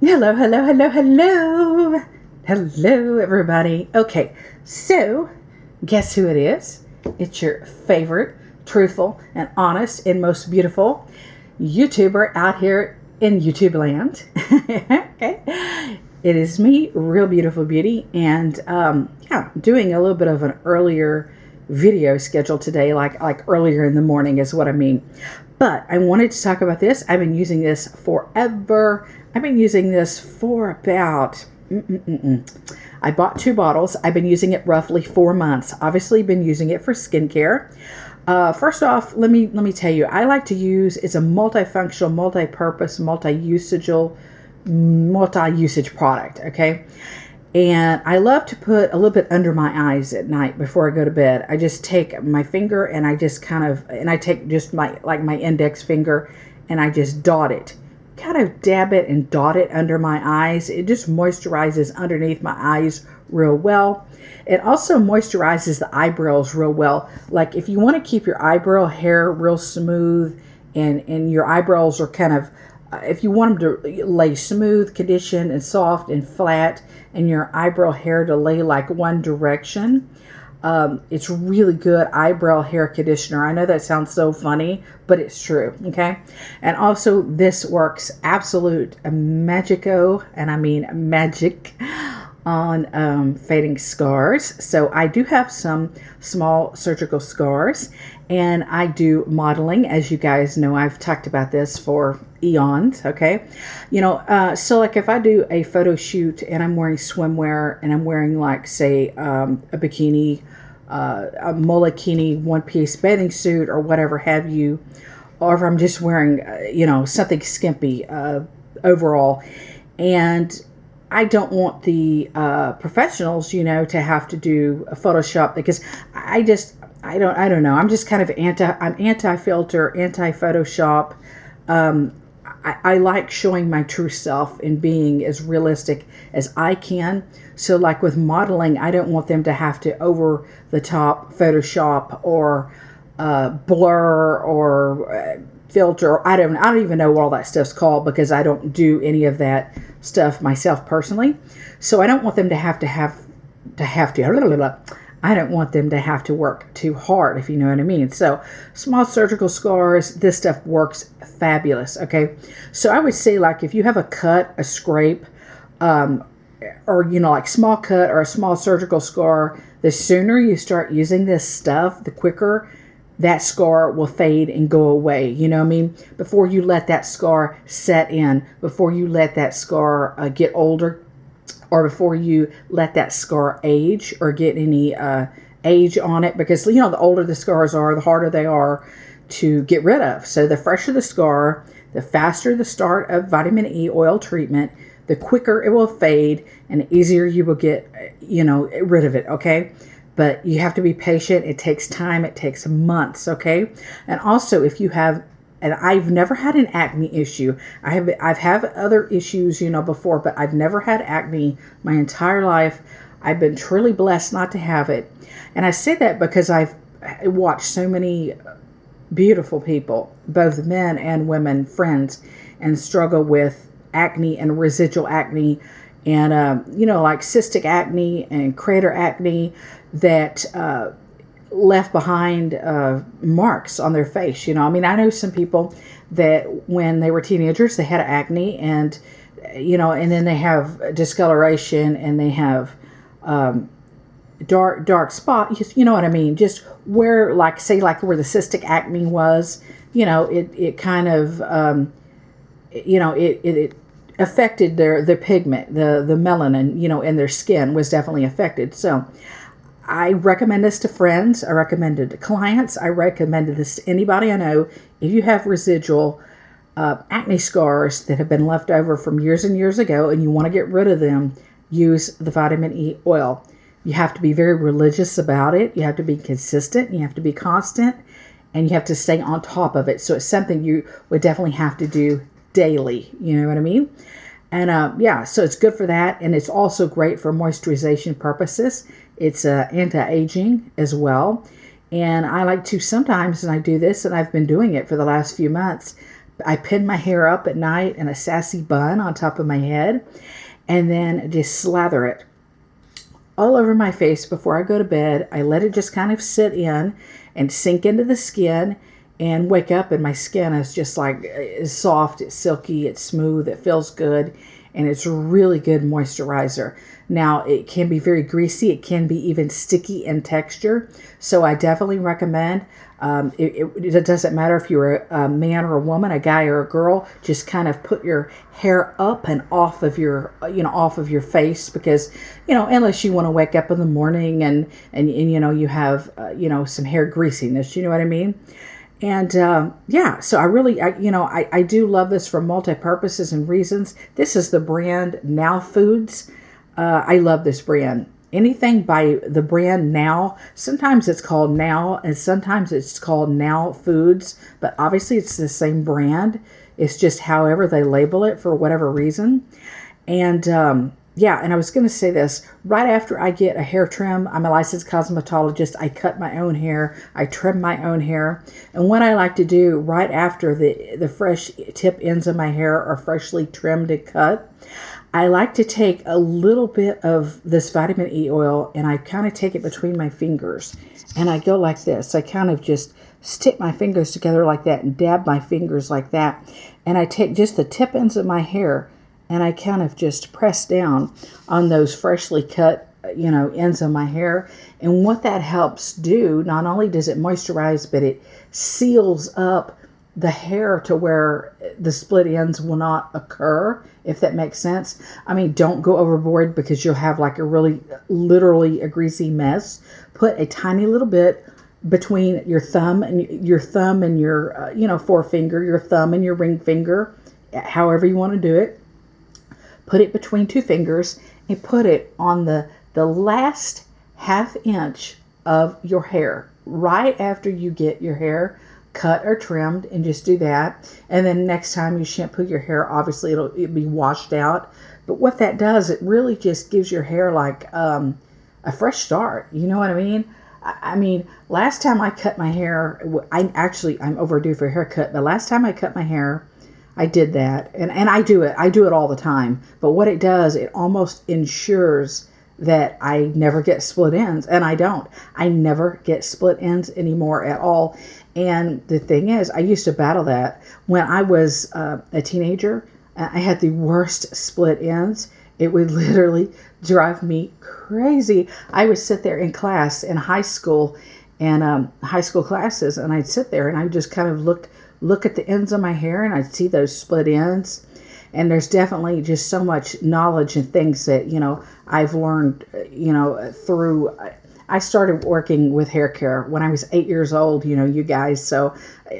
Hello, hello, hello, hello. Hello, everybody. Okay, so guess who it is? It's your favorite, truthful, and honest, and most beautiful YouTuber out here in YouTube land. Okay, it is me, Real Beautiful Beauty, and yeah, doing a little bit of an earlier video schedule today, like earlier in the morning is what I mean. But I wanted to talk about this. I've been using this forever. I've been using this for about I bought 2 bottles. I've been using it roughly 4 months. Obviously been using it for skincare. First off, let me tell you, I like to use, it's a multifunctional, multi-purpose, multi-usage product, okay? And I love to put a little bit under my eyes at night before I go to bed. I just take my finger and I just I take just my index finger and I just dot it. Kind of dab it and dot it under my eyes. It just moisturizes underneath my eyes real well. It also moisturizes the eyebrows real well. Like if you want to keep your eyebrow hair real smooth and your eyebrows are kind of, if you want them to lay smooth, conditioned, and soft and flat, and your eyebrow hair to lay like one direction, it's really good eyebrow hair conditioner. I know that sounds so funny, but it's true, okay? And also, this works absolute magico, and I mean magic, on fading scars. So I do have some small surgical scars, and I do modeling. As you guys know, I've talked about this for eons, okay? So like if I do a photo shoot and I'm wearing swimwear and I'm wearing like, say, a bikini, a molekini one-piece bathing suit or whatever have you, or if I'm just wearing, something skimpy overall, and I don't want the professionals, to have to do a Photoshop, because I don't know. I'm just kind of anti-filter, anti-Photoshop. I like showing my true self and being as realistic as I can. So like with modeling, I don't want them to have to over the top Photoshop or blur or filter. I don't even know what all that stuff's called, because I don't do any of that stuff myself personally. So I don't want them to have to I don't want them to have to work too hard, if you know what I mean. So small surgical scars, this stuff works fabulous, okay? So I would say, like, if you have a cut, a scrape, or, like small cut or a small surgical scar, the sooner you start using this stuff, the quicker that scar will fade and go away. You know what I mean? Before you let that scar set in, before you let that scar get older, or before you let that scar age or get any age on it, because the older the scars are, the harder they are to get rid of. So the fresher the scar, the faster the start of vitamin E oil treatment, the quicker it will fade and the easier you will get rid of it, okay? But you have to be patient. It takes time. It takes months, okay? And also, if you have, and I've never had an acne issue. I've had other issues, before, but I've never had acne my entire life. I've been truly blessed not to have it. And I say that because I've watched so many beautiful people, both men and women, friends, and struggle with acne and residual acne, and like cystic acne and crater acne that left behind marks on their face. I know some people that when they were teenagers, they had acne, and and then they have discoloration, and they have dark spot. You know what I mean? Just where, like, say, like where the cystic acne was, it kind of it affected their pigment, the melanin, in their skin was definitely affected. So I recommend this to friends. I recommend it to clients. I recommend this to anybody I know. If you have residual acne scars that have been left over from years and years ago and you want to get rid of them, use the vitamin E oil. You have to be very religious about it. You have to be consistent. You have to be constant. And you have to stay on top of it. So it's something you would definitely have to do daily. You know what I mean? And yeah, so it's good for that. And it's also great for moisturization purposes. It's anti-aging as well. And I like to sometimes, and I do this, and I've been doing it for the last few months, I pin my hair up at night in a sassy bun on top of my head, and then just slather it all over my face before I go to bed. I let it just kind of sit in and sink into the skin, and wake up and my skin is just like, it's soft, it's silky, it's smooth, it feels good, and it's really good moisturizer. Now, it can be very greasy, it can be even sticky in texture, so I definitely recommend, it doesn't matter if you're a man or a woman, a guy or a girl, just kind of put your hair up and off of your, off of your face, because, unless you want to wake up in the morning and you have, some hair greasiness, you know what I mean? And yeah, so I do love this for multi-purposes and reasons. This is the brand Now Foods. I love this brand. Anything by the brand Now, sometimes it's called Now and sometimes it's called Now Foods, but obviously it's the same brand. It's just however they label it for whatever reason. And yeah, and I was going to say this, right after I get a hair trim, I'm a licensed cosmetologist. I cut my own hair. I trim my own hair. And what I like to do right after the fresh tip ends of my hair are freshly trimmed and cut, I like to take a little bit of this vitamin E oil and I kind of take it between my fingers. And I go like this. I kind of just stick my fingers together like that and dab my fingers like that. And I take just the tip ends of my hair and I kind of just press down on those freshly cut, ends of my hair. And what that helps do, not only does it moisturize, but it seals up the hair to where the split ends will not occur, if that makes sense. I mean, don't go overboard because you'll have like a really, literally a greasy mess. Put a tiny little bit between your thumb and your forefinger, your thumb and your ring finger, however you want to do it. Put it between two fingers and put it on the last half inch of your hair right after you get your hair cut or trimmed, and just do that. And then next time you shampoo your hair, obviously it'll be washed out. But what that does, it really just gives your hair like a fresh start. You know what I mean? I mean, last time I cut my hair, I'm overdue for a haircut, but last time I cut my hair, I did that, and I do it all the time. But what it does, it almost ensures that I never get split ends, and I never get split ends anymore at all. And the thing is, I used to battle that when I was a teenager. I had the worst split ends. It would literally drive me crazy. I would sit there in class in high school and high school classes, and I'd sit there and I just kind of look at the ends of my hair and I'd see those split ends. And there's definitely just so much knowledge and things that, I've learned, through, I started working with hair care when I was 8 years old, you guys. So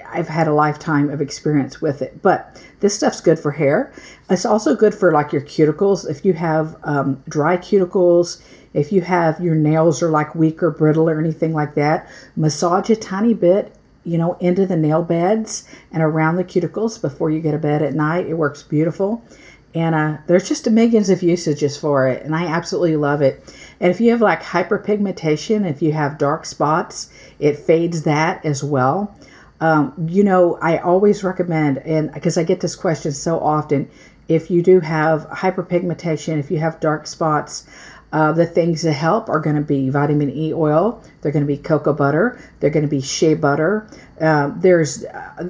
I've had a lifetime of experience with it. But this stuff's good for hair. It's also good for like your cuticles. If you have dry cuticles, if you have your nails are like weak or brittle or anything like that, massage a tiny bit into the nail beds and around the cuticles before you go to bed at night. It works beautiful. And there's just millions of usages for it. And I absolutely love it. And if you have like hyperpigmentation, if you have dark spots, it fades that as well. I always recommend, and because I get this question so often, if you do have hyperpigmentation, if you have dark spots, the things that help are going to be vitamin E oil. They're going to be cocoa butter. They're going to be shea butter. There's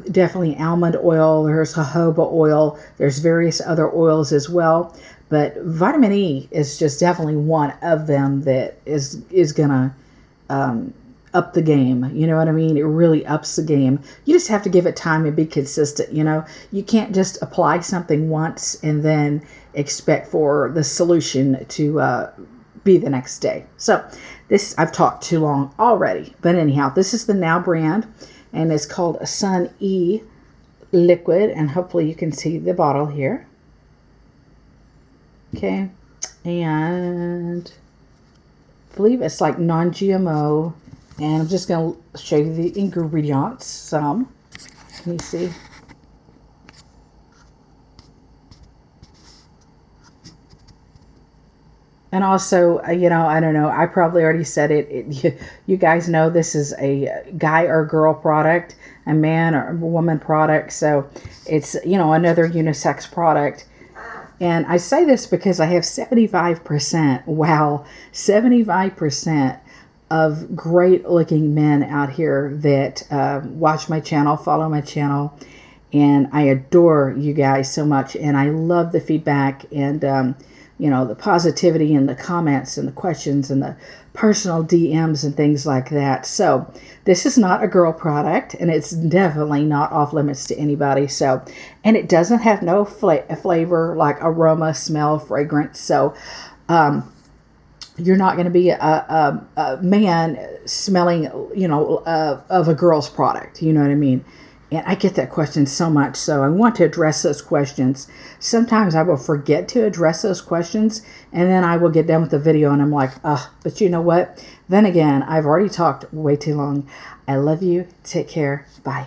definitely almond oil. There's jojoba oil. There's various other oils as well. But vitamin E is just definitely one of them that is going to up the game. You know what I mean? It really ups the game. You just have to give it time and be consistent. You can't just apply something once and then expect for the solution to be the next day. So this, I've talked too long already, but anyhow, this is the Now brand and it's called Sun E liquid, and hopefully you can see the bottle here. Okay. And I believe it's like non-GMO, and I'm just going to show you the ingredients some. Can you see? And also, I don't know, I probably already said it. You guys know this is a guy or girl product, a man or woman product. So it's, another unisex product. And I say this because I have 75%, wow, 75% of great looking men out here that watch my channel, follow my channel. And I adore you guys so much. And I love the feedback and, the positivity and the comments and the questions and the personal DMs and things like that. So this is not a girl product, and it's definitely not off limits to anybody. So, and it doesn't have no flavor, like aroma, smell, fragrance. So, you're not going to be a man smelling, of a girl's product. You know what I mean? And I get that question so much, so I want to address those questions. Sometimes I will forget to address those questions, and then I will get done with the video, and I'm like, but you know what? Then again, I've already talked way too long. I love you. Take care. Bye.